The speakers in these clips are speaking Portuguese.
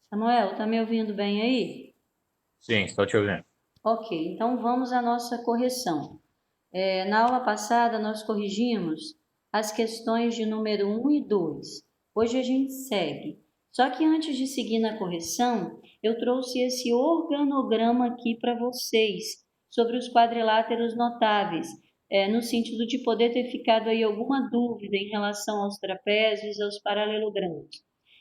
Samuel, está me ouvindo bem aí? Sim, estou te ouvindo. Ok, então vamos à nossa correção. Na aula passada, nós corrigimos as questões de número 1 e 2. Hoje a gente segue. Só que antes de seguir na correção, eu trouxe esse organograma aqui para vocês, sobre os quadriláteros notáveis, no sentido de poder ter ficado aí alguma dúvida em relação aos trapézios e aos paralelogramas.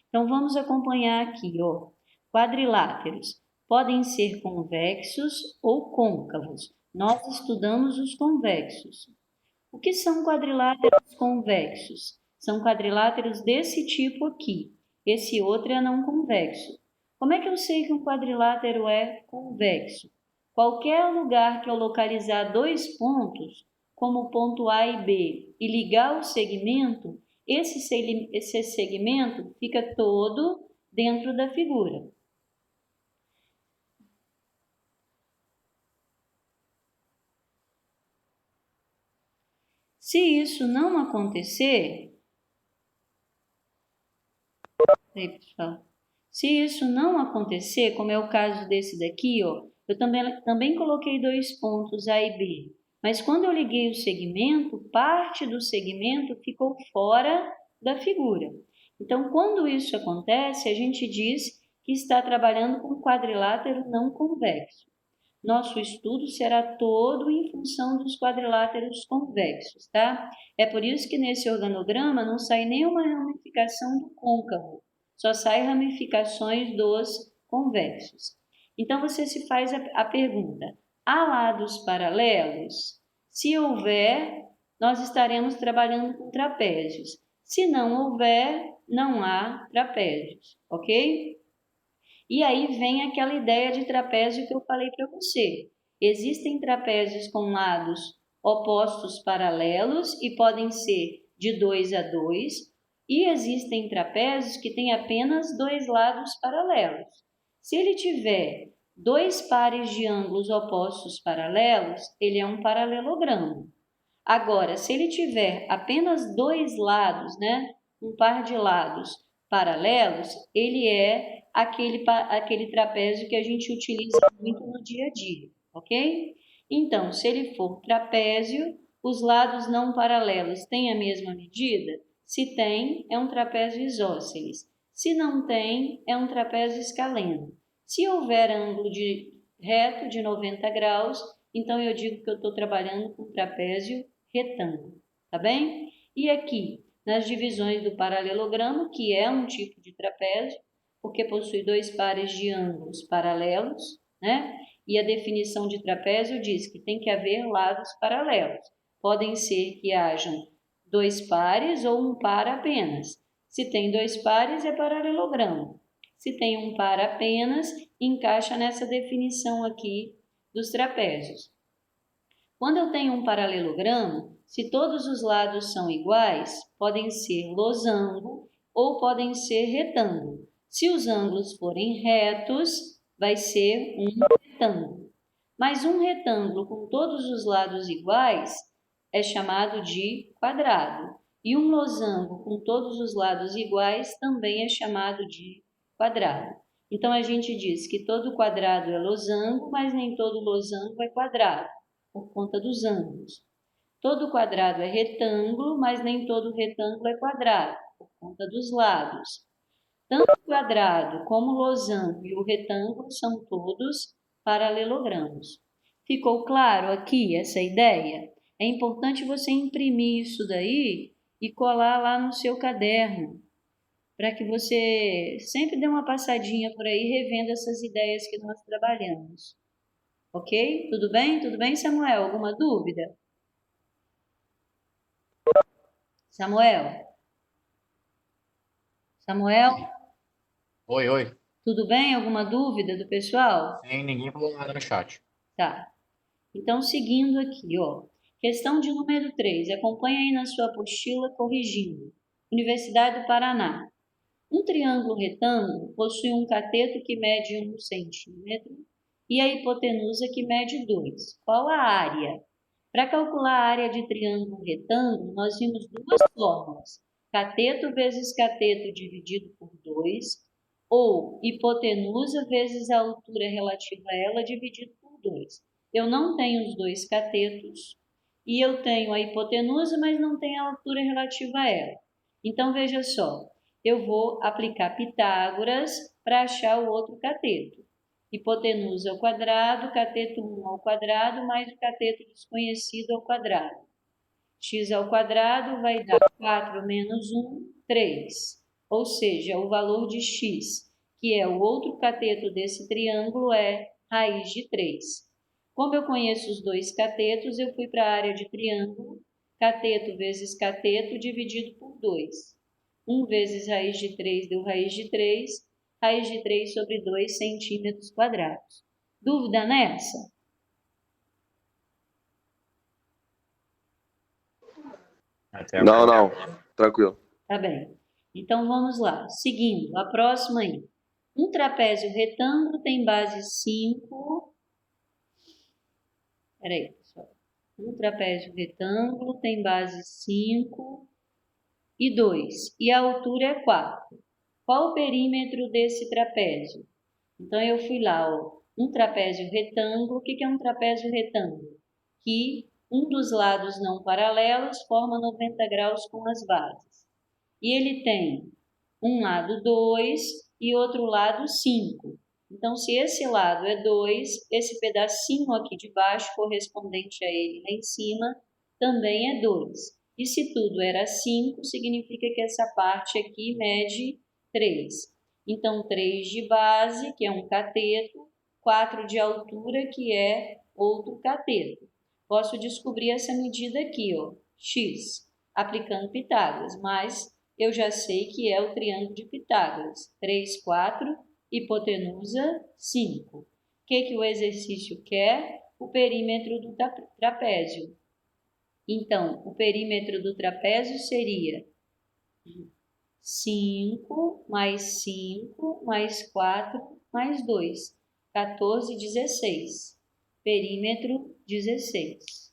Então vamos acompanhar aqui, ó. Quadriláteros podem ser convexos ou côncavos. Nós estudamos os convexos. O que são quadriláteros convexos? São quadriláteros desse tipo aqui. Esse outro é não convexo. Como é que eu sei que um quadrilátero é convexo? Qualquer lugar que eu localizar dois pontos, como o ponto A e B, e ligar o segmento, esse segmento fica todo dentro da figura. Se isso não acontecer, aí, pessoal, se isso não acontecer, como é o caso desse daqui, ó, eu também coloquei dois pontos A e B, mas quando eu liguei o segmento, parte do segmento ficou fora da figura. Então, quando isso acontece, a gente diz que está trabalhando com quadrilátero não convexo. Nosso estudo será todo em função dos quadriláteros convexos, tá? É por isso que nesse organograma não sai nenhuma ramificação do côncavo, só sai ramificações dos convexos. Então você se faz a pergunta: há lados paralelos? Se houver, nós estaremos trabalhando com trapézios. Se não houver, não há trapézios, ok? E aí vem aquela ideia de trapézio que eu falei para você. Existem trapézios com lados opostos paralelos e podem ser de 2 a 2, e existem trapézios que têm apenas dois lados paralelos. Se ele tiver dois pares de ângulos opostos paralelos, ele é um paralelogramo. Agora, se ele tiver apenas dois lados, né, um par de lados paralelos, ele é aquele trapézio que a gente utiliza muito no dia a dia, ok? Então, se ele for trapézio, os lados não paralelos têm a mesma medida? Se tem, é um trapézio isósceles. Se não tem, é um trapézio escaleno. Se houver ângulo reto de 90 graus, então eu digo que eu estou trabalhando com trapézio retângulo, tá bem? E aqui, nas divisões do paralelogramo, que é um tipo de trapézio, porque possui dois pares de ângulos paralelos, né? E a definição de trapézio diz que tem que haver lados paralelos. Podem ser que hajam dois pares ou um par apenas. Se tem dois pares, é paralelogramo. Se tem um par apenas, encaixa nessa definição aqui dos trapézios. Quando eu tenho um paralelogramo, se todos os lados são iguais, podem ser losango ou podem ser retângulo. Se os ângulos forem retos, vai ser um retângulo. Mas um retângulo com todos os lados iguais é chamado de quadrado. E um losango com todos os lados iguais também é chamado de quadrado. Então a gente diz que todo quadrado é losango, mas nem todo losango é quadrado por conta dos ângulos. Todo quadrado é retângulo, mas nem todo retângulo é quadrado, por conta dos lados. Tanto o quadrado como o losango e o retângulo são todos paralelogramos. Ficou claro aqui essa ideia? É importante você imprimir isso daí e colar lá no seu caderno, para que você sempre dê uma passadinha por aí revendo essas ideias que nós trabalhamos. Ok? Tudo bem? Tudo bem, Samuel? Alguma dúvida? Samuel? Samuel? Oi, oi. Tudo bem? Alguma dúvida do pessoal? Sem ninguém falou nada no chat. Tá. Então, seguindo aqui, ó. Questão de número 3. Acompanhe aí na sua apostila corrigindo. Universidade do Paraná. Um triângulo retângulo possui um cateto que mede 1 centímetro e a hipotenusa que mede 2. Qual a área? Para calcular a área de triângulo retângulo, nós vimos duas fórmulas. Cateto vezes cateto dividido por 2 ou hipotenusa vezes a altura relativa a ela dividido por 2. Eu não tenho os dois catetos e eu tenho a hipotenusa, mas não tenho a altura relativa a ela. Então, veja só, eu vou aplicar Pitágoras para achar o outro cateto. Hipotenusa ao quadrado, cateto 1 ao quadrado, mais o cateto desconhecido ao quadrado. X ao quadrado vai dar 4 menos 1, 3. Ou seja, o valor de x, que é o outro cateto desse triângulo, é raiz de 3. Como eu conheço os dois catetos, eu fui para a área de triângulo, cateto vezes cateto dividido por 2. 1 vezes raiz de 3 deu raiz de 3 sobre 2 centímetros quadrados. Dúvida nessa? Não, tranquilo. Tá bem. Então, vamos lá. Seguindo, a próxima aí. Um trapézio retângulo tem base 5. Peraí, pessoal. Um trapézio retângulo tem base 5 e 2. E a altura é 4. Qual o perímetro desse trapézio? Então, eu fui lá, ó. Um trapézio retângulo. O que é um trapézio retângulo? Que um dos lados não paralelos forma 90 graus com as bases. E ele tem um lado 2 e outro lado 5. Então, se esse lado é 2, esse pedacinho aqui de baixo, correspondente a ele lá em cima, também é 2. E se tudo era 5, significa que essa parte aqui mede 3. Então, 3 de base, que é um cateto, 4 de altura, que é outro cateto. Posso descobrir essa medida aqui, ó, x, aplicando Pitágoras, mas eu já sei que é o triângulo de Pitágoras. 3, 4, hipotenusa, 5. O que o exercício quer? O perímetro do trapézio. Então, o perímetro do trapézio seria 5 mais 4 mais 2. 14, 16. Perímetro 16.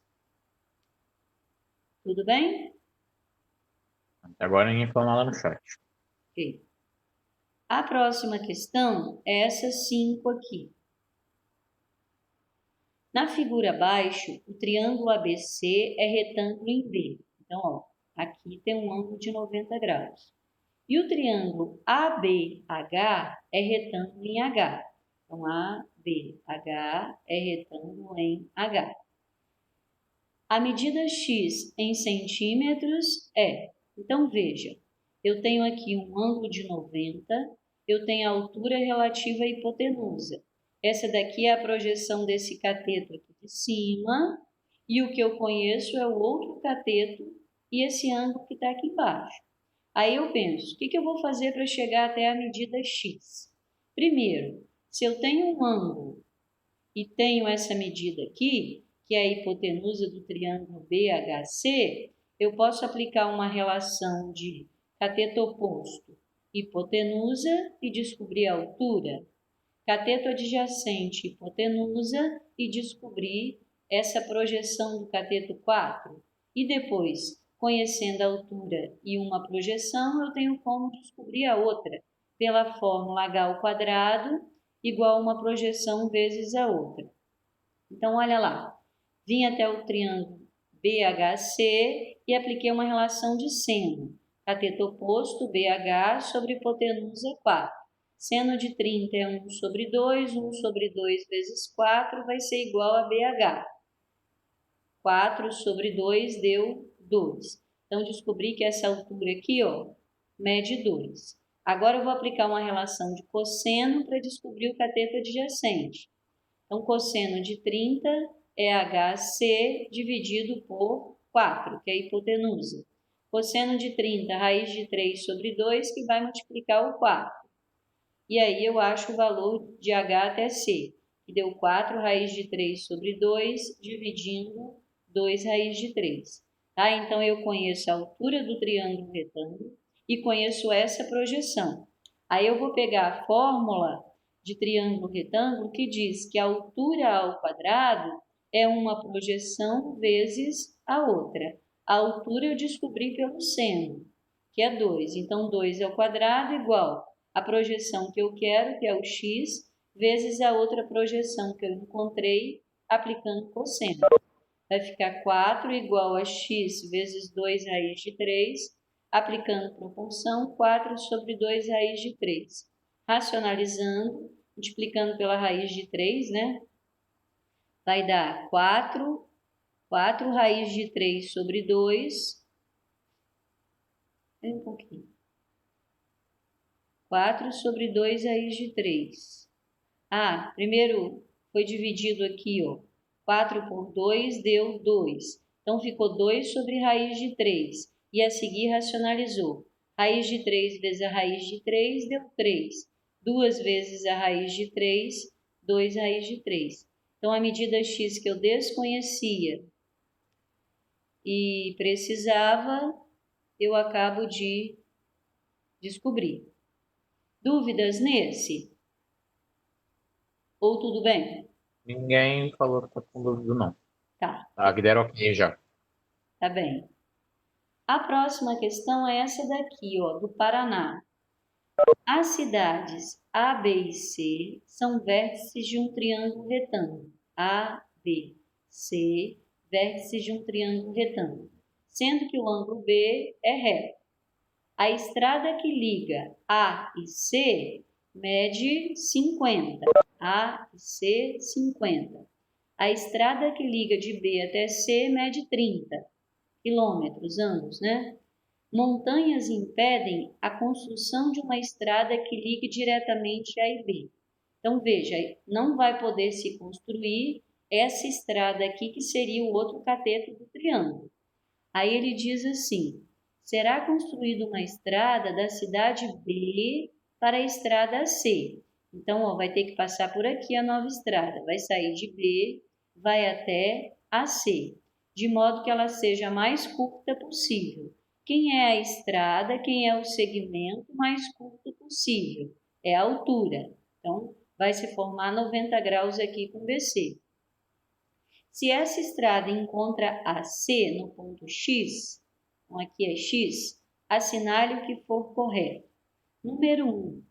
Tudo bem? Até agora ninguém falou nada no chat. Ok. A próxima questão é essa 5 aqui. Na figura abaixo, o triângulo ABC é retângulo em B. Então, ó, aqui tem um ângulo de 90 graus. E o triângulo ABH é retângulo em H. Então, ABH é retângulo em H. A medida x em centímetros é... Então, veja, eu tenho aqui um ângulo de 90, eu tenho a altura relativa à hipotenusa. Essa daqui é a projeção desse cateto aqui de cima, e o que eu conheço é o outro cateto e esse ângulo que está aqui embaixo. Aí eu penso, o que eu vou fazer para chegar até a medida x? Primeiro, se eu tenho um ângulo e tenho essa medida aqui, que é a hipotenusa do triângulo BHC, eu posso aplicar uma relação de cateto oposto, hipotenusa, e descobrir a altura. Cateto adjacente, hipotenusa, e descobrir essa projeção do cateto 4. E depois, conhecendo a altura e uma projeção, eu tenho como descobrir a outra, pela fórmula h ao quadrado igual a uma projeção vezes a outra. Então, olha lá, vim até o triângulo BHC e apliquei uma relação de seno. Cateto oposto, BH, sobre hipotenusa 4. Seno de 30 é 1 sobre 2, 1 sobre 2 vezes 4 vai ser igual a BH. 4 sobre 2 deu 2. Então, descobri que essa altura aqui, ó, mede 2. Agora, eu vou aplicar uma relação de cosseno para descobrir o cateto adjacente. Então, cosseno de 30 é HC dividido por 4, que é a hipotenusa. Cosseno de 30, raiz de 3 sobre 2, que vai multiplicar o 4. E aí eu acho o valor de H até C, que deu 4 raiz de 3 sobre 2, dividindo 2 raiz de 3. Tá? Então, eu conheço a altura do triângulo retângulo e conheço essa projeção. Aí eu vou pegar a fórmula de triângulo retângulo que diz que a altura ao quadrado é uma projeção vezes a outra. A altura eu descobri pelo seno, que é 2. Então, 2 ao quadrado igual a projeção que eu quero, que é o x, vezes a outra projeção que eu encontrei aplicando cosseno. Vai ficar 4 igual a x vezes 2 raiz de 3, aplicando proporção 4 sobre 2 raiz de 3. Racionalizando, multiplicando pela raiz de 3, né? Vai dar 4 raiz de 3 sobre 2. Um pouquinho. 4 sobre 2 raiz de 3. Primeiro foi dividido aqui, ó. 4 por 2 deu 2. Então, ficou 2 sobre raiz de 3. E a seguir racionalizou. Raiz de 3 vezes a raiz de 3 deu 3. 2 vezes a raiz de 3, 2 raiz de 3. Então, a medida x que eu desconhecia e precisava, eu acabo de descobrir. Dúvidas nesse? Ou tudo bem? Ninguém falou que tá com dúvida, não. Tá. Que deram ok já. Tá bem. A próxima questão é essa daqui, ó, do Paraná. As cidades A, B e C são vértices de um triângulo retângulo. A, B, C, vértices de um triângulo retângulo, sendo que o ângulo B é reto. A estrada que liga A e C mede 50. A e C, 50. A estrada que liga de B até C mede 30 quilômetros, ambos, né? Montanhas impedem a construção de uma estrada que ligue diretamente A e B. Então, veja, não vai poder se construir essa estrada aqui, que seria o outro cateto do triângulo. Aí ele diz assim: será construída uma estrada da cidade B para a estrada C. Então, ó, vai ter que passar por aqui a nova estrada. Vai sair de B, vai até a C, de modo que ela seja a mais curta possível. Quem é a estrada, quem é o segmento mais curto possível? É a altura. Então, vai se formar 90 graus aqui com BC. Se essa estrada encontra a C no ponto X, então aqui é X, assinale o que for correto. Número 1.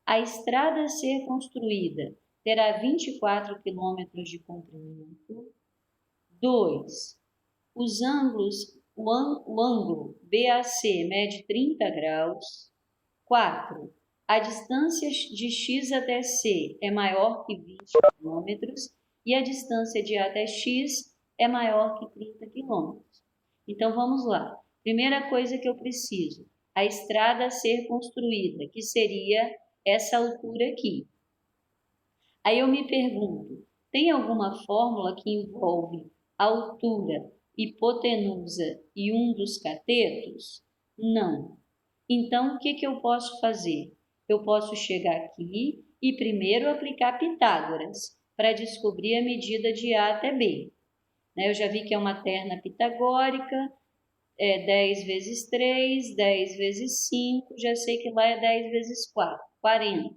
A estrada a ser construída terá 24 km de comprimento. 2. Os ângulos, o ângulo BAC mede 30 graus. 4. A distância de X até C é maior que 20 km e a distância de A até X é maior que 30 km. Então, vamos lá. Primeira coisa que eu preciso, a estrada a ser construída, que seria essa altura aqui. Aí eu me pergunto, tem alguma fórmula que envolve altura, hipotenusa e um dos catetos? Não. Então, o que eu posso fazer? Eu posso chegar aqui e primeiro aplicar Pitágoras para descobrir a medida de A até B. Eu já vi que é uma terna pitagórica, 10 vezes 3, 10 vezes 5, já sei que lá é 10 vezes 4, 40.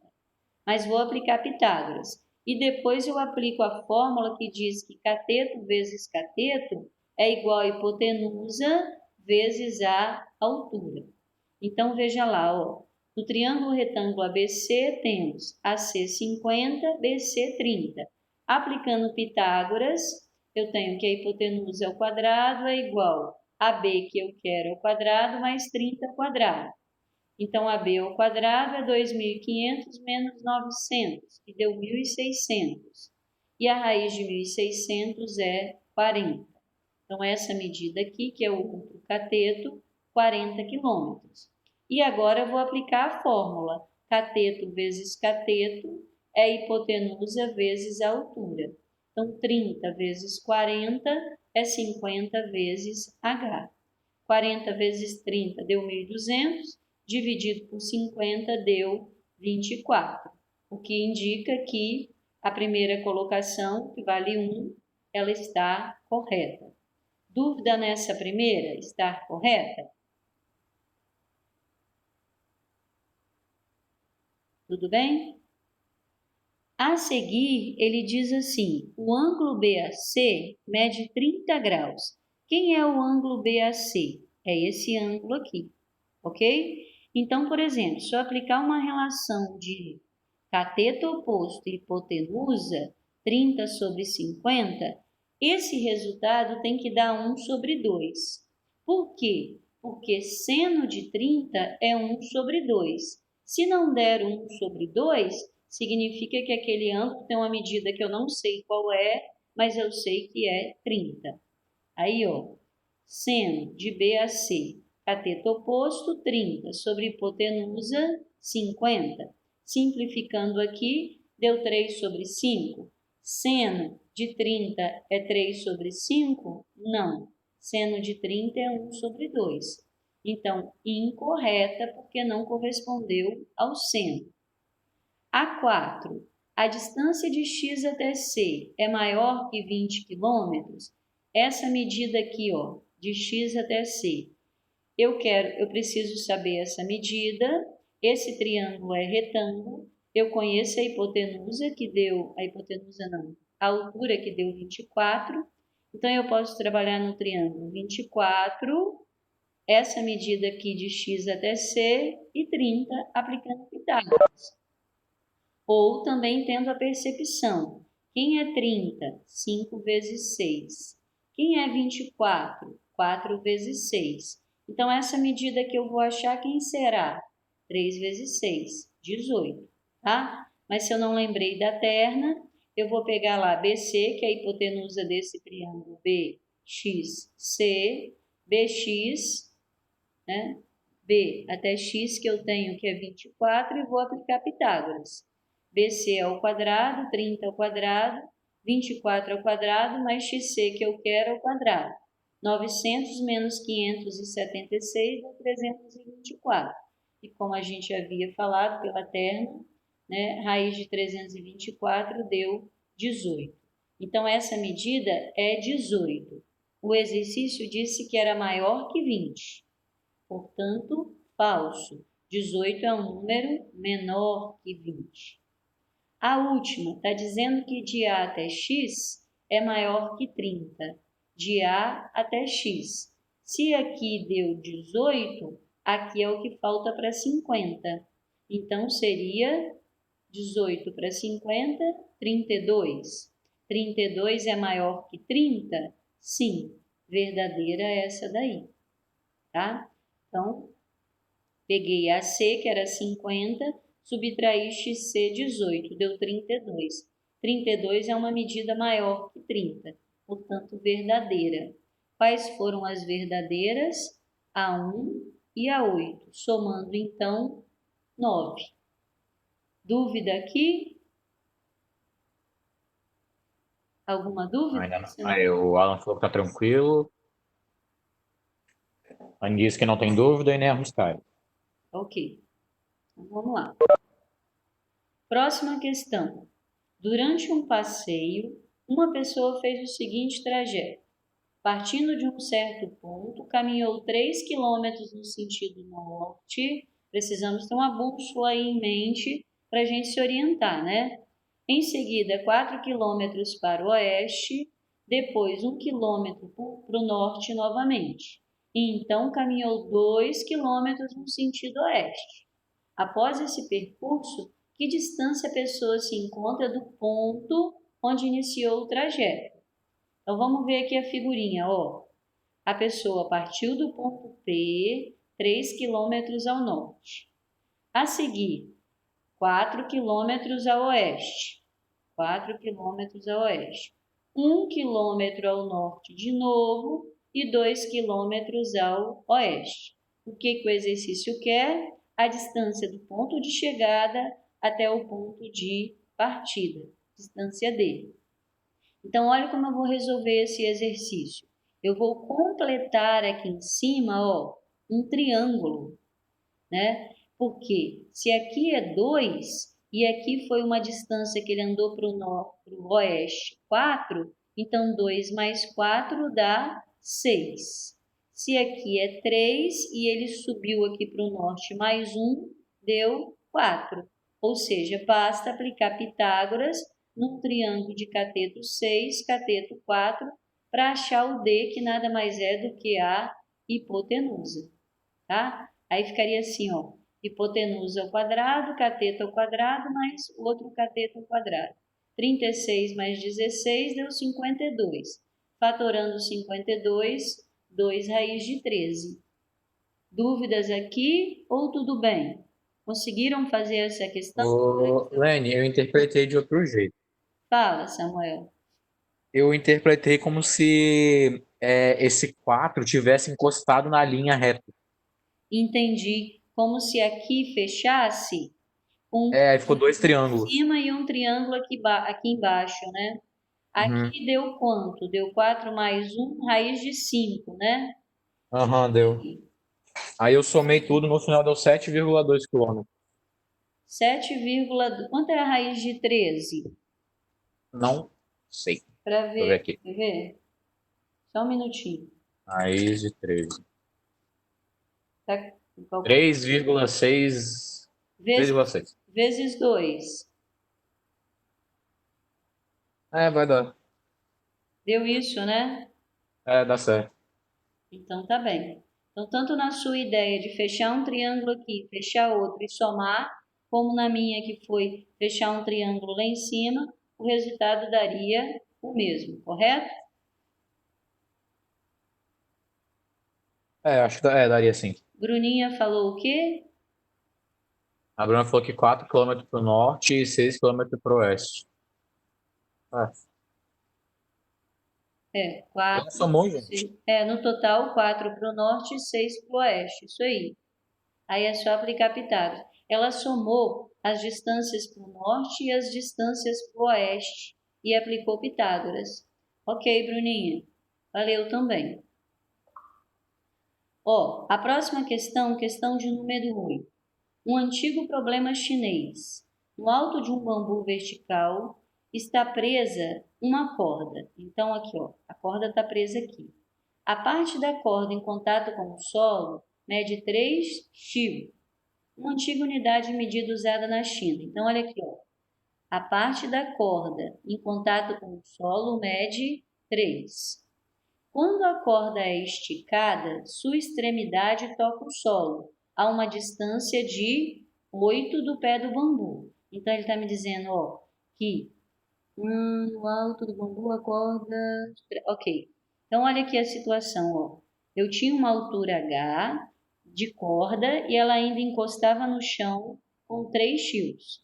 Mas vou aplicar Pitágoras. E depois eu aplico a fórmula que diz que cateto vezes cateto é igual a hipotenusa vezes a altura. Então, veja lá, ó, no triângulo retângulo ABC temos AC 50, BC 30. Aplicando Pitágoras, eu tenho que a hipotenusa ao quadrado é igual a B que eu quero ao quadrado mais 30 ao quadrado. Então, AB ao quadrado é 2.500 menos 900, que deu 1.600. E a raiz de 1.600 é 40. Então, essa medida aqui, que é o outro cateto, 40 quilômetros. E agora eu vou aplicar a fórmula. Cateto vezes cateto é hipotenusa vezes a altura. Então, 30 vezes 40 é 50 vezes H. 40 vezes 30 deu 1.200, dividido por 50 deu 24. O que indica que a primeira colocação, que vale 1, ela está correta. Dúvida nessa primeira? Estar correta? Tudo bem? A seguir, ele diz assim: o ângulo BAC mede 30 graus. Quem é o ângulo BAC? É esse ângulo aqui, ok? Então, por exemplo, se eu aplicar uma relação de cateto oposto e hipotenusa, 30 sobre 50, esse resultado tem que dar 1 sobre 2. Por quê? Porque seno de 30 é 1 sobre 2. Se não der 1 sobre 2, significa que aquele ângulo tem uma medida que eu não sei qual é, mas eu sei que é 30. Aí, ó, seno de B a C, cateto oposto, 30, sobre hipotenusa, 50. Simplificando aqui, deu 3 sobre 5. Seno de 30 é 3 sobre 5? Não. Seno de 30 é 1 sobre 2. Então, incorreta, porque não correspondeu ao seno. A4. A distância de x até C é maior que 20 km? Essa medida aqui, ó, de x até C. Eu preciso saber essa medida. Esse triângulo é retângulo. Eu conheço a hipotenusa que deu, a altura que deu 24. Então, eu posso trabalhar no triângulo 24, essa medida aqui de x até C e 30, aplicando Pitágoras. Ou também tendo a percepção. Quem é 30? 5 vezes 6. Quem é 24? 4 vezes 6. Então, essa medida que eu vou achar, quem será? 3 vezes 6, 18, tá? Mas se eu não lembrei da terna, eu vou pegar lá BC, que é a hipotenusa desse triângulo BXC, BX, né? B até x que eu tenho, que é 24, e vou aplicar Pitágoras. BC ao quadrado, 30 ao quadrado, 24 ao quadrado, mais XC que eu quero ao quadrado. 900 menos 576 dá 324. E como a gente havia falado pela terna, né, raiz de 324 deu 18. Então, essa medida é 18. O exercício disse que era maior que 20. Portanto, falso. 18 é um número menor que 20. A última está dizendo que de A até X é maior que 30. De A até X. Se aqui deu 18, aqui é o que falta para 50. Então, seria 18 para 50, 32. 32 é maior que 30? Sim, verdadeira é essa daí, tá? Então, peguei a C, que era 50, subtraí XC, 18, deu 32. 32 é uma medida maior que 30, portanto, verdadeira. Quais foram as verdadeiras? A 1 e a 8, somando, então, 9. Dúvida aqui? Alguma dúvida? Ainda não. Aí o Alan falou que tá tranquilo. A Anne disse que não tem dúvida e nem a Ruscai. Ok. Então, vamos lá. Próxima questão. Durante um passeio, uma pessoa fez o seguinte trajeto. Partindo de um certo ponto, caminhou 3 quilômetros no sentido norte. Precisamos ter uma bússola aí em mente para a gente se orientar, né? Em seguida, 4 quilômetros para o oeste, depois 1 quilômetro para o norte novamente. E então caminhou 2 quilômetros no sentido oeste. Após esse percurso, que distância a pessoa se encontra do ponto onde iniciou o trajeto? Então, vamos ver aqui a figurinha, ó. A pessoa partiu do ponto P, 3 quilômetros ao norte. A seguir, 4 quilômetros a oeste. 4 quilômetros a oeste. 1 quilômetro ao norte de novo e 2 quilômetros ao oeste. O que o exercício quer? A distância do ponto de chegada até o ponto de partida, distância dele. Então, olha como eu vou resolver esse exercício. Eu vou completar aqui em cima, ó, um triângulo, né? Porque se aqui é 2 e aqui foi uma distância que ele andou para o oeste, 4, então 2 mais 4 dá 6. Se aqui é 3 e ele subiu aqui para o norte mais 1, deu 4. Ou seja, basta aplicar Pitágoras num triângulo de cateto 6, cateto 4, para achar o D, que nada mais é do que a hipotenusa, tá? Aí ficaria assim, ó, Hipotenusa ao quadrado, cateto ao quadrado, mais outro cateto ao quadrado. 36 mais 16 deu 52. Fatorando 52, 2 raiz de 13. Dúvidas aqui ou tudo bem? Conseguiram fazer essa questão? Lene, eu interpretei de outro jeito. Fala, Samuel. Eu interpretei como se esse 4 tivesse encostado na linha reta. Entendi. Como se aqui fechasse um Aí ficou dois em triângulos. cima e um triângulo aqui embaixo, né? Aqui deu quanto? Deu 4 mais 1, raiz de 5, né? Aham, deu. Aí eu somei tudo, no final deu 7,2 quilômetros. 7, quanto é a raiz de 13? Não sei. Para Deixa eu ver ver, aqui. quer ver? Só um minutinho. Raiz de 13. Tá? 3,6. Vezes, 3,6. vezes 2. Vai dar. Deu isso, né? Dá certo. Então tá bem. Então, tanto na sua ideia de fechar um triângulo aqui, fechar outro e somar, como na minha que foi fechar um triângulo lá em cima, o resultado daria o mesmo, correto? Acho que daria sim. Bruninha falou o quê? A Bruna falou que 4 quilômetros para o norte e 6 quilômetros para o oeste. É, Ela 4. somou, gente. No total, 4 para o norte e 6 para o oeste. Isso aí. Aí é só aplicar Pitágoras. Ela somou as distâncias para o norte e as distâncias para o oeste e aplicou Pitágoras. Ok, Bruninha. Valeu também. Ó, a próxima questão, questão de número 8. Um antigo problema chinês. No alto de um bambu vertical está presa uma corda. Então, aqui, ó, a corda está presa aqui. A parte da corda em contato com o solo mede 3 xu, uma antiga unidade de medida usada na China. Então, olha aqui, ó. A parte da corda em contato com o solo mede 3. Quando a corda é esticada, sua extremidade toca o solo, a uma distância de 8 do pé do bambu. Então, ele está me dizendo, ó, que no alto do bambu a corda... Ok. Então, olha aqui a situação, ó. Eu tinha uma altura H de corda e ela ainda encostava no chão com 3 fios.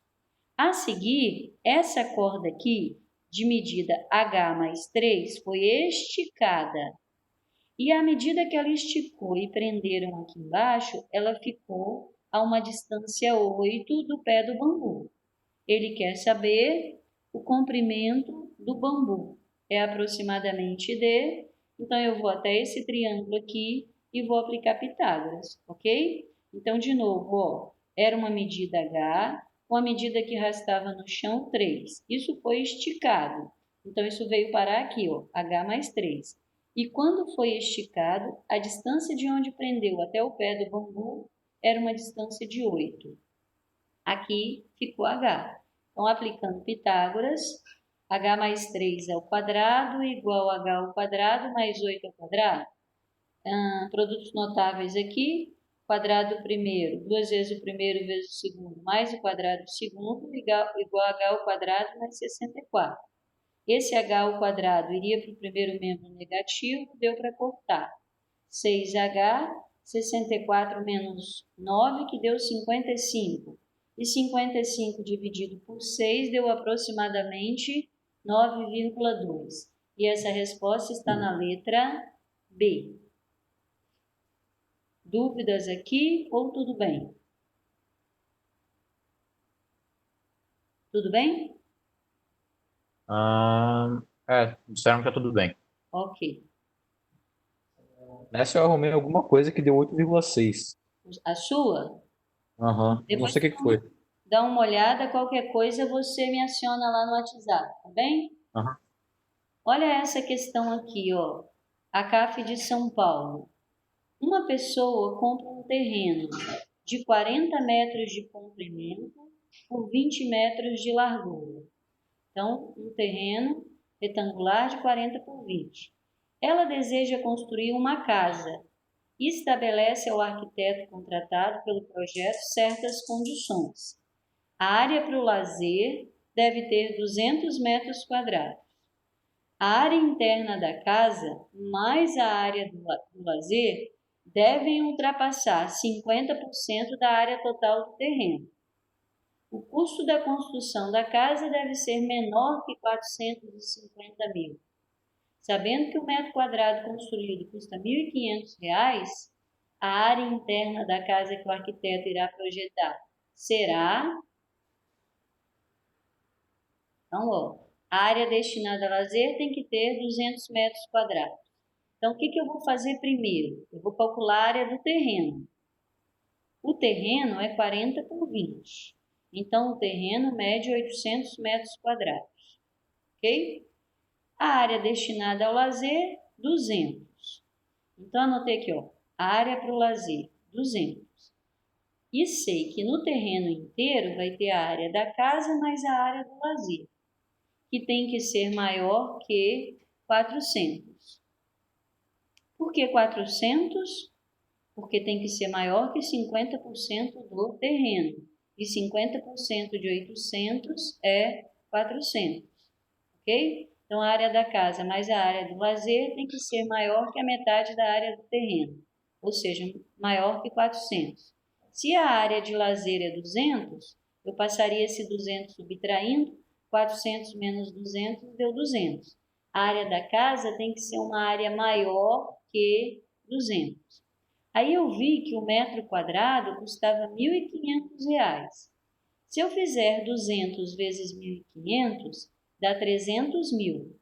A seguir, essa corda aqui, de medida H mais 3, foi esticada. E à medida que ela esticou e prenderam aqui embaixo, ela ficou a uma distância 8 do pé do bambu. Ele quer saber o comprimento do bambu. É aproximadamente D. Então, eu vou até esse triângulo aqui e vou aplicar Pitágoras, ok? Então, de novo, ó, era uma medida H, com a medida que rastava no chão 3. Isso foi esticado. Então, isso veio parar aqui, ó, H mais 3. E quando foi esticado, a distância de onde prendeu até o pé do bambu era uma distância de 8. Aqui ficou H. Então, aplicando Pitágoras, H mais 3 ao quadrado igual a H ao quadrado mais 8 ao quadrado. Produtos notáveis aqui. Quadrado do primeiro, 2 vezes o primeiro vezes o segundo, mais o quadrado do segundo, igual a H ao quadrado mais 64. Esse H ao quadrado iria para o primeiro membro negativo, deu para cortar. 6H, 64 menos 9, que deu 55. E 55 dividido por 6 deu aproximadamente 9,2. E essa resposta está na letra B. Dúvidas aqui ou tudo bem? Tudo bem? Disseram que tá tudo bem. Ok. Nessa eu arrumei alguma coisa que deu 8,6. A sua? Aham. Não Depois sei o que foi. dá uma olhada, qualquer coisa você me aciona lá no WhatsApp, tá bem? Aham. Olha essa questão aqui, ó. A CAF de São Paulo. Uma pessoa compra um terreno de 40 metros de comprimento por 20 metros de largura. Então, um terreno retangular de 40 por 20. Ela deseja construir uma casa estabelece ao arquiteto contratado pelo projeto certas condições. A área para o lazer deve ter 200 metros quadrados. A área interna da casa, mais a área do lazer, devem ultrapassar 50% da área total do terreno. O custo da construção da casa deve ser menor que 450 mil. Sabendo que o metro quadrado construído custa R$ 1.500, a área interna da casa que o arquiteto irá projetar será... Então, a área destinada a lazer tem que ter 200 metros quadrados. Então, o que eu vou fazer primeiro? Eu vou calcular a área do terreno. O terreno é 40 por 20. Então, o terreno mede 800 metros quadrados. Ok? A área destinada ao lazer, 200. Então, anotei aqui, a área para o lazer, 200. E sei que no terreno inteiro vai ter a área da casa mais a área do lazer, que tem que ser maior que 400. Por que 400? Porque tem que ser maior que 50% do terreno. E 50% de 800 é 400. Ok? Então, a área da casa mais a área do lazer tem que ser maior que a metade da área do terreno, ou seja, maior que 400. Se a área de lazer é 200, eu passaria esse 200 subtraindo, 400 menos 200 deu 200. A área da casa tem que ser uma área maior que 200. Aí eu vi que o metro quadrado custava R$ 1.500. Se eu fizer 200 vezes 1.500, dá 300 mil.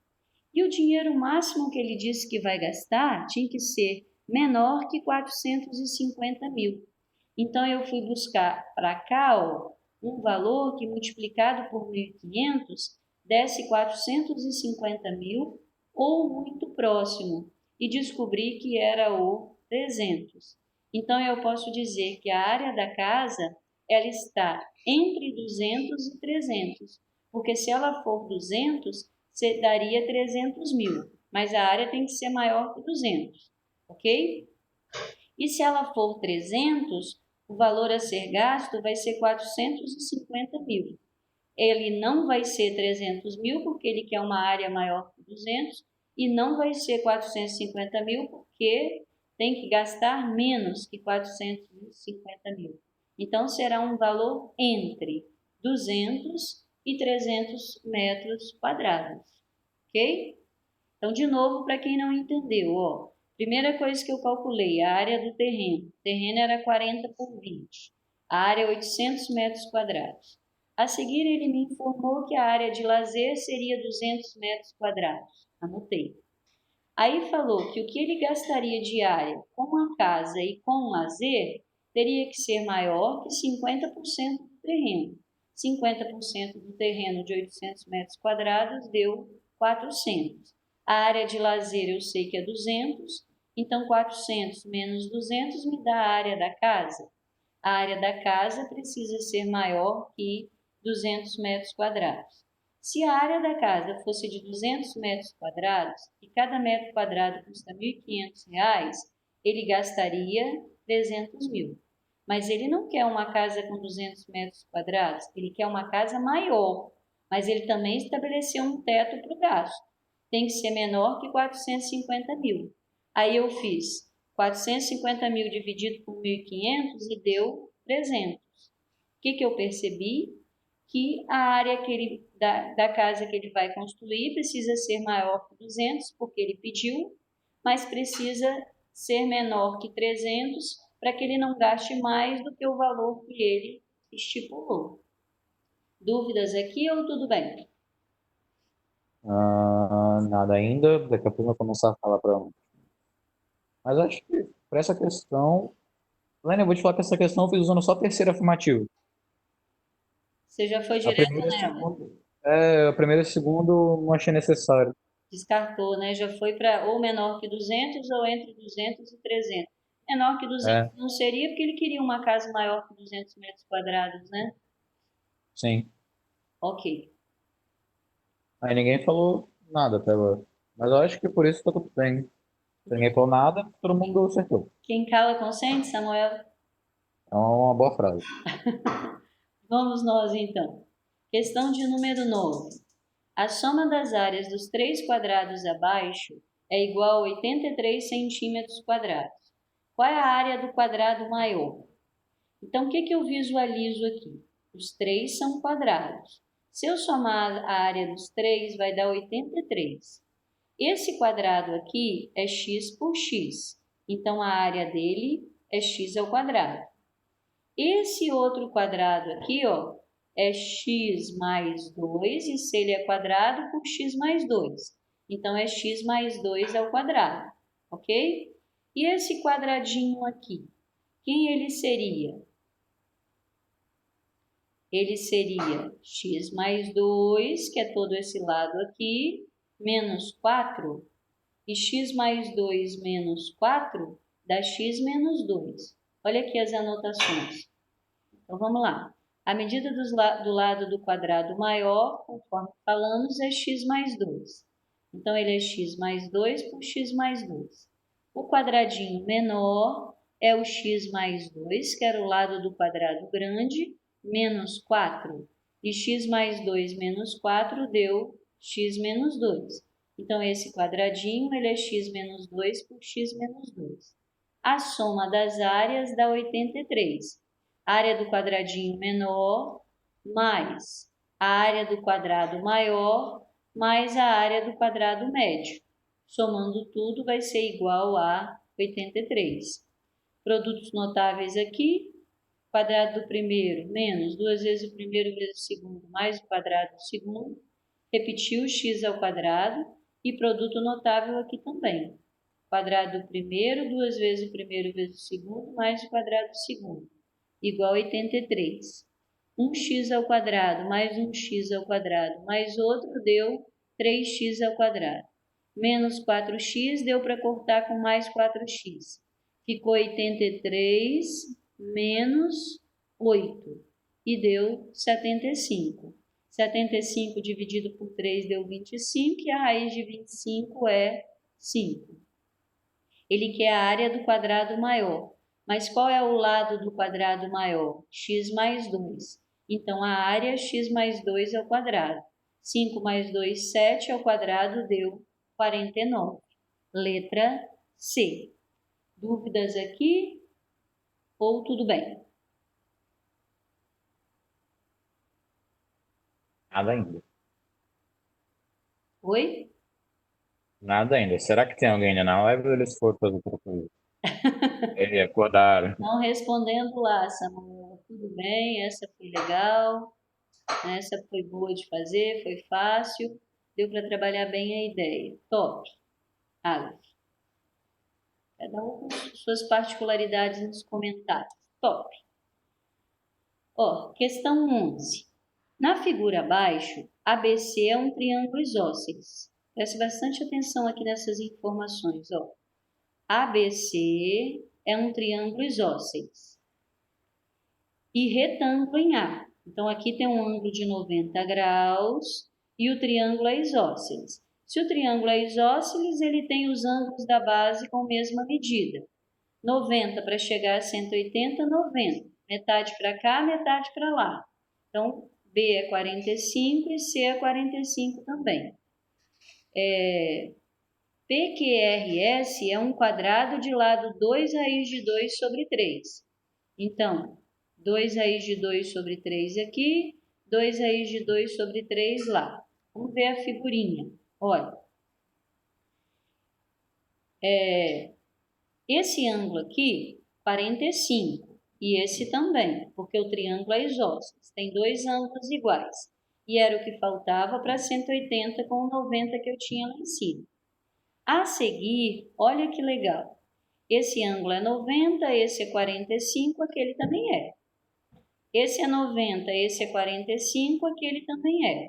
E o dinheiro máximo que ele disse que vai gastar tinha que ser menor que 450 mil. Então, eu fui buscar para cá um valor que multiplicado por 1.500 desse 450 mil ou muito próximo e descobri que era o 300. Então, eu posso dizer que a área da casa ela está entre 200 e 300, porque se ela for 200, você daria 300 mil, mas a área tem que ser maior que 200, ok? E se ela for 300, o valor a ser gasto vai ser 450 mil. Ele não vai ser 300 mil porque ele quer uma área maior que 200 e não vai ser 450 mil porque tem que gastar menos que 450 mil. Então, será um valor entre 200 e 300 metros quadrados, ok? Então, de novo, para quem não entendeu, primeira coisa que eu calculei, a área do terreno. O terreno era 40 por 20. A área é 800 metros quadrados. A seguir, ele me informou que a área de lazer seria 200 metros quadrados. Anotei. Aí falou que o que ele gastaria de área com a casa e com o lazer teria que ser maior que 50% do terreno. 50% do terreno de 800 metros quadrados deu 400. A área de lazer eu sei que é 200, então 400 menos 200 me dá a área da casa. A área da casa precisa ser maior que 200 metros quadrados. Se a área da casa fosse de 200 metros quadrados e cada metro quadrado custa R$ 1.500, ele gastaria 300 mil. Mas ele não quer uma casa com 200 metros quadrados, ele quer uma casa maior, mas ele também estabeleceu um teto para o gasto. Tem que ser menor que 450 mil. Aí eu fiz 450 mil dividido por 1.500 e deu 300. O que eu percebi? Que a área da casa que ele vai construir precisa ser maior que 200, porque ele pediu, mas precisa ser menor que 300 para que ele não gaste mais do que o valor que ele estipulou. Dúvidas aqui ou tudo bem? Nada ainda. Daqui a pouco eu vou começar a falar para. Mas acho que para essa questão, Lênin, eu vou te falar que essa questão eu fiz usando só a terceira afirmativa. Você já foi A direto primeira e a nela? segunda, a primeira e a segunda não achei necessário. Descartou, né? Já foi para ou menor que 200 ou entre 200 e 300. Menor que 200 É, não seria porque ele queria uma casa maior que 200 metros quadrados, né? sim. Ok. Aí ninguém falou nada até agora. Mas eu acho que por isso tá tudo bem. Ninguém falou nada, todo mundo acertou. Quem cala consente, Samuel? É uma boa frase. Vamos nós então. Questão de número 9. A soma das áreas dos 3 quadrados abaixo é igual a 83 centímetros quadrados. Qual é a área do quadrado maior? Então, o que eu visualizo aqui? Os 3 são quadrados. Se eu somar a área dos 3, vai dar 83. Esse quadrado aqui é x por x. Então, a área dele é x ao quadrado. Esse outro quadrado aqui, ó, é x mais 2, e se ele é quadrado, por x mais 2. Então, é x mais 2 ao quadrado, ok? E esse quadradinho aqui, quem ele seria? Ele seria x mais 2, que é todo esse lado aqui, menos 4. E x mais 2 menos 4 dá x menos 2. Olha aqui as anotações. Então, vamos lá. A medida do lado do quadrado maior, conforme falamos, é x mais 2. Então, ele é x mais 2 por x mais 2. O quadradinho menor é o x mais 2, que era o lado do quadrado grande, menos 4. E x mais 2 menos 4 deu x menos 2. Então, esse quadradinho ele é x menos 2 por x menos 2. A soma das áreas dá 83. A área do quadradinho menor mais a área do quadrado maior mais a área do quadrado médio. Somando tudo vai ser igual a 83. Produtos notáveis aqui. Quadrado do primeiro menos 2 vezes o primeiro vezes o segundo mais o quadrado do segundo. Repetiu o x ao quadrado e produto notável aqui também. Quadrado do primeiro, 2 vezes o primeiro vezes o segundo mais o quadrado do segundo, igual a 83. 1x ao quadrado mais 1x ao quadrado mais outro deu 3x ao quadrado. Menos 4x deu para cortar com mais 4x. Ficou 83 menos 8 e deu 75. 75 dividido por 3 deu 25 e a raiz de 25 é 5. Ele quer a área do quadrado maior. Mas qual é o lado do quadrado maior? X mais 2. Então, a área é x mais 2 ao quadrado. 5 mais 2, 7 ao quadrado deu 49. Letra C. Dúvidas aqui? Ou tudo bem? Nada ainda. Oi? Nada ainda. Será que tem alguém ainda na live ou eles foram fazer outra coisa? Acordaram. Não respondendo lá, Samuel. Tudo bem, essa foi legal. Essa foi boa de fazer, foi fácil. Deu para trabalhar bem a ideia. Top. Aleph. Cada um com suas particularidades nos comentários. Top. Ó, questão 11. Na figura abaixo, ABC é um triângulo isósceles. Preste bastante atenção aqui nessas informações. Ó. ABC é um triângulo isósceles. E retângulo em A. Então, aqui tem um ângulo de 90 graus e o triângulo é isósceles. Se o triângulo é isósceles, ele tem os ângulos da base com a mesma medida. 90 para chegar a 180, 90. Metade para cá, metade para lá. Então, B é 45 e C é 45 também. PQRS é um quadrado de lado 2 raiz de 2 sobre 3. Então, 2 raiz de 2 sobre 3 aqui, 2 raiz de 2 sobre 3 lá. Vamos ver a figurinha. Olha. Esse ângulo aqui, 45. E esse também, porque o triângulo é isósceles. Tem dois ângulos iguais. E era o que faltava para 180 com o 90 que eu tinha lá em cima. A seguir, olha que legal. Esse ângulo é 90, esse é 45, aquele também é. Esse é 90, esse é 45, aquele também é.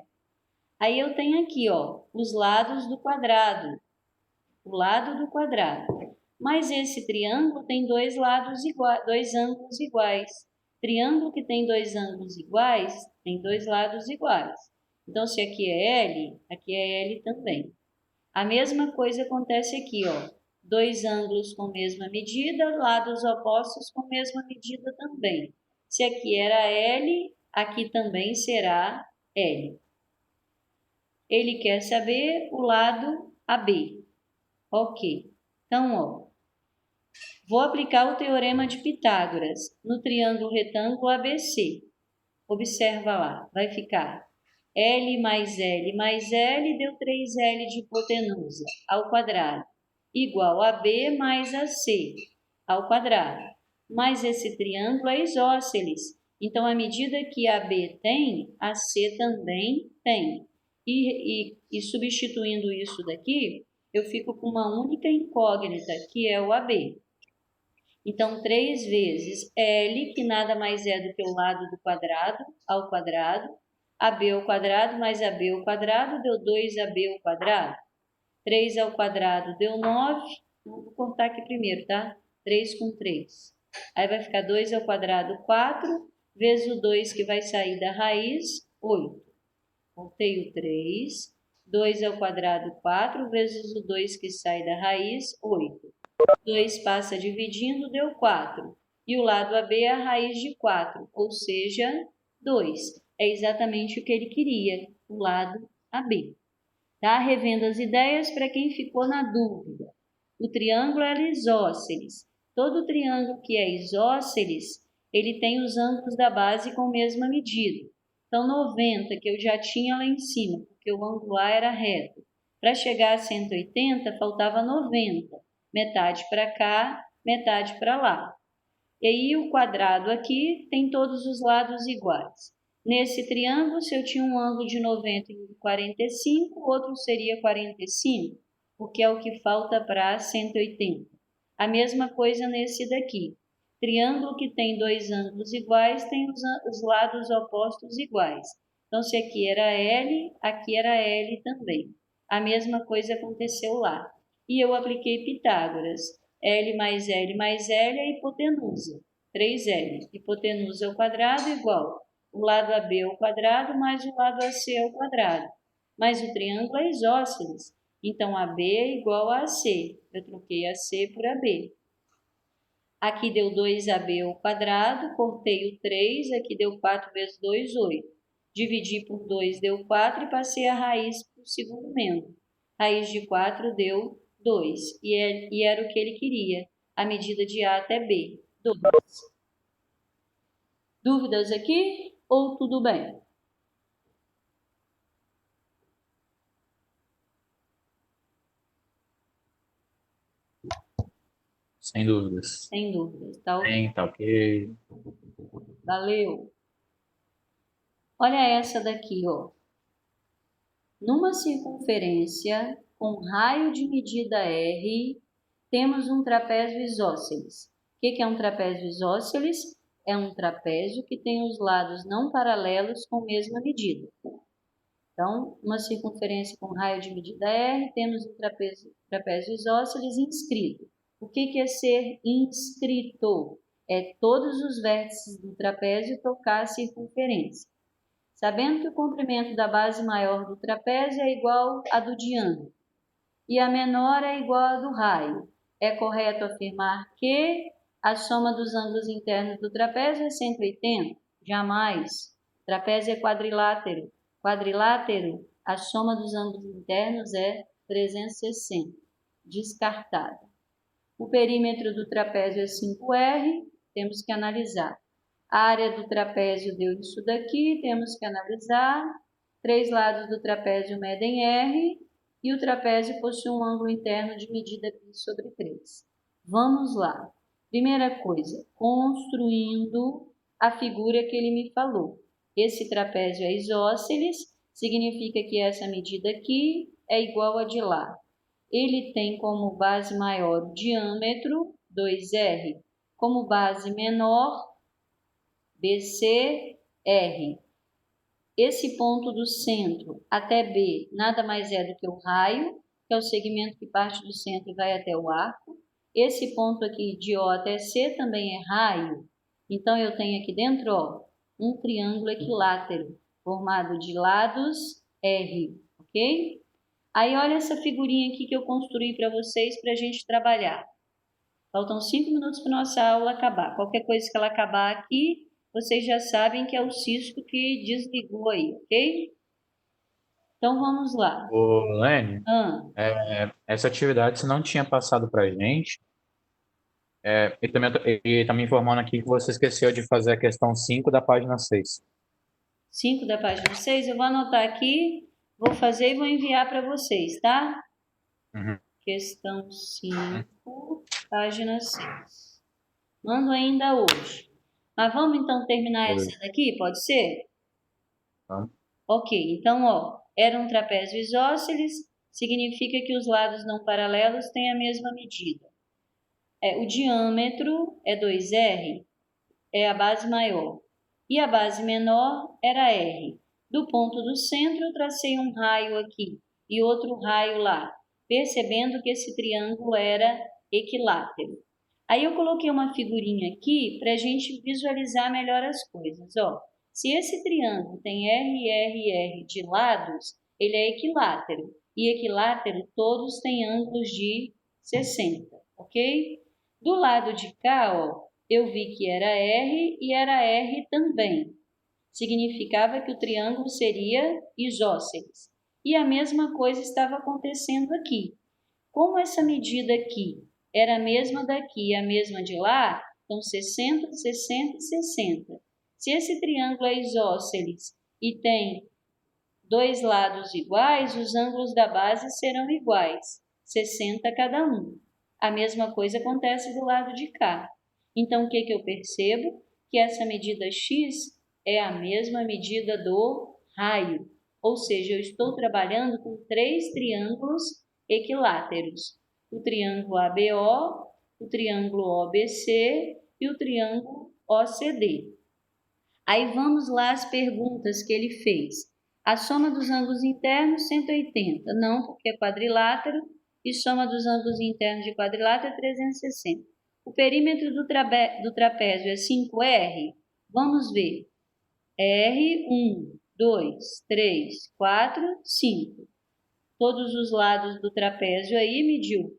Aí eu tenho aqui, ó, os lados do quadrado. O lado do quadrado. Mas esse triângulo tem dois ângulos iguais. Triângulo que tem dois ângulos iguais, tem dois lados iguais. Então, se aqui é L também. A mesma coisa acontece aqui, ó. dois ângulos com mesma medida, lados opostos com mesma medida também. Se aqui era L, aqui também será L. Ele quer saber o lado AB. Ok. Então, ó, vou aplicar o teorema de Pitágoras no triângulo retângulo ABC. Observa lá, vai ficar L mais L mais L deu 3L de hipotenusa ao quadrado, igual a B mais AC ao quadrado. Mas esse triângulo é isósceles, então à medida que AB tem, AC também tem. E substituindo isso daqui, eu fico com uma única incógnita, que é o AB. Então, 3 vezes L, que nada mais é do que o lado do quadrado, ao quadrado. AB ao quadrado mais AB ao quadrado deu 2AB ao quadrado. 3 ao quadrado deu 9. Vou cortar aqui primeiro, tá? 3 com 3. Aí vai ficar 2 ao quadrado, 4, vezes o 2 que vai sair da raiz, 8. Cortei o 3. 2 ao quadrado, 4, vezes o 2 que sai da raiz, 8. 2 passa dividindo, deu 4. E o lado AB é a raiz de 4, ou seja, 2. É exatamente o que ele queria, o lado AB. Tá? Revendo as ideias para quem ficou na dúvida. O triângulo era isósceles. Todo triângulo que é isósceles, ele tem os ângulos da base com a mesma medida. Então, 90, que eu já tinha lá em cima, porque o ângulo A era reto. Para chegar a 180, faltava 90. Metade para cá, metade para lá. E aí o quadrado aqui tem todos os lados iguais. Nesse triângulo, se eu tinha um ângulo de 90 e 45, o outro seria 45, porque é o que falta para 180. A mesma coisa nesse daqui. Triângulo que tem dois ângulos iguais tem os lados opostos iguais. Então, se aqui era L, aqui era L também. A mesma coisa aconteceu lá. E eu apliquei Pitágoras. L mais L mais L é hipotenusa. 3L. Hipotenusa ao quadrado igual o lado AB ao quadrado mais o lado AC ao quadrado. Mas o triângulo é isósceles. Então, AB é igual a AC. Eu troquei AC por AB. Aqui deu 2AB ao quadrado, cortei o 3, aqui deu 4 vezes 2, 8. Dividi por 2 deu 4 e passei a raiz para o segundo membro. Raiz de 4 deu 2, e era o que ele queria, a medida de A até B, 2. Dúvidas aqui ou tudo bem? Sem dúvidas. Sem dúvidas, tá ok? Tá ok. Valeu! Olha essa daqui, ó. Numa circunferência com raio de medida R, temos um trapézio isósceles. O que é um trapézio isósceles? É um trapézio que tem os lados não paralelos com mesma medida. Então, uma circunferência com raio de medida R, temos um trapézio isósceles inscrito. O que é ser inscrito? É todos os vértices do trapézio tocar a circunferência. Sabendo que o comprimento da base maior do trapézio é igual à do diâmetro e a menor é igual à do raio, é correto afirmar que a soma dos ângulos internos do trapézio é 180? Jamais. Trapézio é quadrilátero. Quadrilátero, a soma dos ângulos internos é 360. Descartado. O perímetro do trapézio é 5R, temos que analisar. A área do trapézio deu isso daqui, temos que analisar. 3 lados do trapézio medem R e o trapézio possui um ângulo interno de medida π sobre 3. Vamos lá. Primeira coisa, construindo a figura que ele me falou. Esse trapézio é isósceles, significa que essa medida aqui é igual a de lá. Ele tem como base maior o diâmetro, 2R, como base menor, BCR. Esse ponto do centro até B nada mais é do que o raio, que é o segmento que parte do centro e vai até o arco. Esse ponto aqui de O até C também é raio. Então, eu tenho aqui dentro, ó, um triângulo equilátero, formado de lados R, ok? Aí olha essa figurinha aqui que eu construí para vocês para a gente trabalhar. Faltam 5 minutos para nossa aula acabar. Qualquer coisa que ela acabar aqui, vocês já sabem que é o Cisco que desligou aí, ok? Então vamos lá. Ô, Lene, essa atividade você não tinha passado para a gente. E tá me informando aqui que você esqueceu de fazer a questão 5 da página 6. 5 da página 6, eu vou anotar aqui, vou fazer e vou enviar para vocês, tá? Uhum. Questão 5, página 6. Mando ainda hoje. Mas vamos então terminar essa daqui, pode ser? Tá. Ok, então, ó, era um trapézio isósceles, significa que os lados não paralelos têm a mesma medida. O diâmetro é 2R, é a base maior, e a base menor era R. Do ponto do centro, eu tracei um raio aqui e outro raio lá, percebendo que esse triângulo era equilátero. Aí eu coloquei uma figurinha aqui para a gente visualizar melhor as coisas. Ó, se esse triângulo tem R, R e R de lados, ele é equilátero. E equilátero todos têm ângulos de 60, ok? Do lado de cá, ó, eu vi que era R e era R também. Significava que o triângulo seria isósceles. E a mesma coisa estava acontecendo aqui. Como essa medida aqui era a mesma daqui e a mesma de lá, então 60, 60 e 60. Se esse triângulo é isósceles e tem dois lados iguais, os ângulos da base serão iguais, 60 cada um. A mesma coisa acontece do lado de cá. Então, o que eu percebo? Que essa medida x é a mesma medida do raio. Ou seja, eu estou trabalhando com 3 triângulos equiláteros. O triângulo ABO, o triângulo OBC e o triângulo OCD. Aí vamos lá as perguntas que ele fez. A soma dos ângulos internos, 180. Não, porque é quadrilátero. E soma dos ângulos internos de quadrilátero é 360. O perímetro do trapézio é 5R? Vamos ver. R, 1, 2, 3, 4, 5. Todos os lados do trapézio aí mediu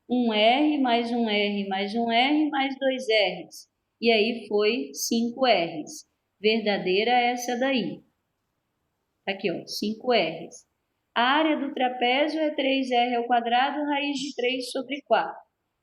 1R mais 1R mais 1R mais 2Rs. E aí foi 5Rs. Verdadeira essa daí. Aqui, ó, 5Rs. A área do trapézio é 3R ao quadrado, raiz de 3 sobre 4.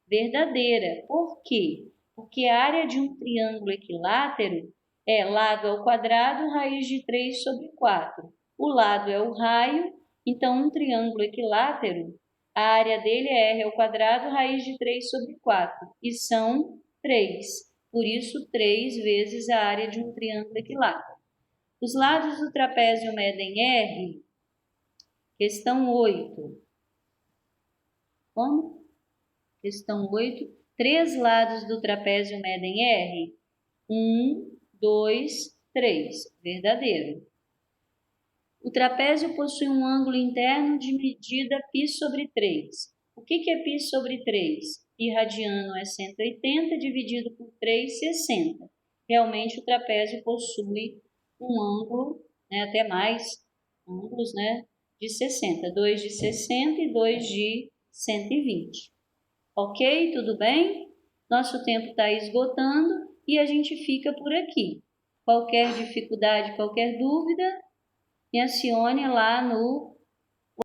Verdadeira. Por quê? Porque a área de um triângulo equilátero é lado ao quadrado, raiz de 3 sobre 4. O lado é o raio, então um triângulo equilátero, a área dele é R ao quadrado, raiz de 3 sobre 4. E são 3. Por isso, 3 vezes a área de um triângulo equilátero. Os lados do trapézio medem R. Questão 8. Como? Questão 8. 3 lados do trapézio medem R. 1, 2, 3. Verdadeiro. O trapézio possui um ângulo interno de medida π sobre 3. O que é π sobre 3? Π radiano é 180 dividido por 3, 60. Realmente o trapézio possui um ângulo, até mais ângulos, de 60. 2 de 60 e 2 de 120. Ok? Tudo bem? Nosso tempo está esgotando e a gente fica por aqui. Qualquer dificuldade, qualquer dúvida, me acione lá no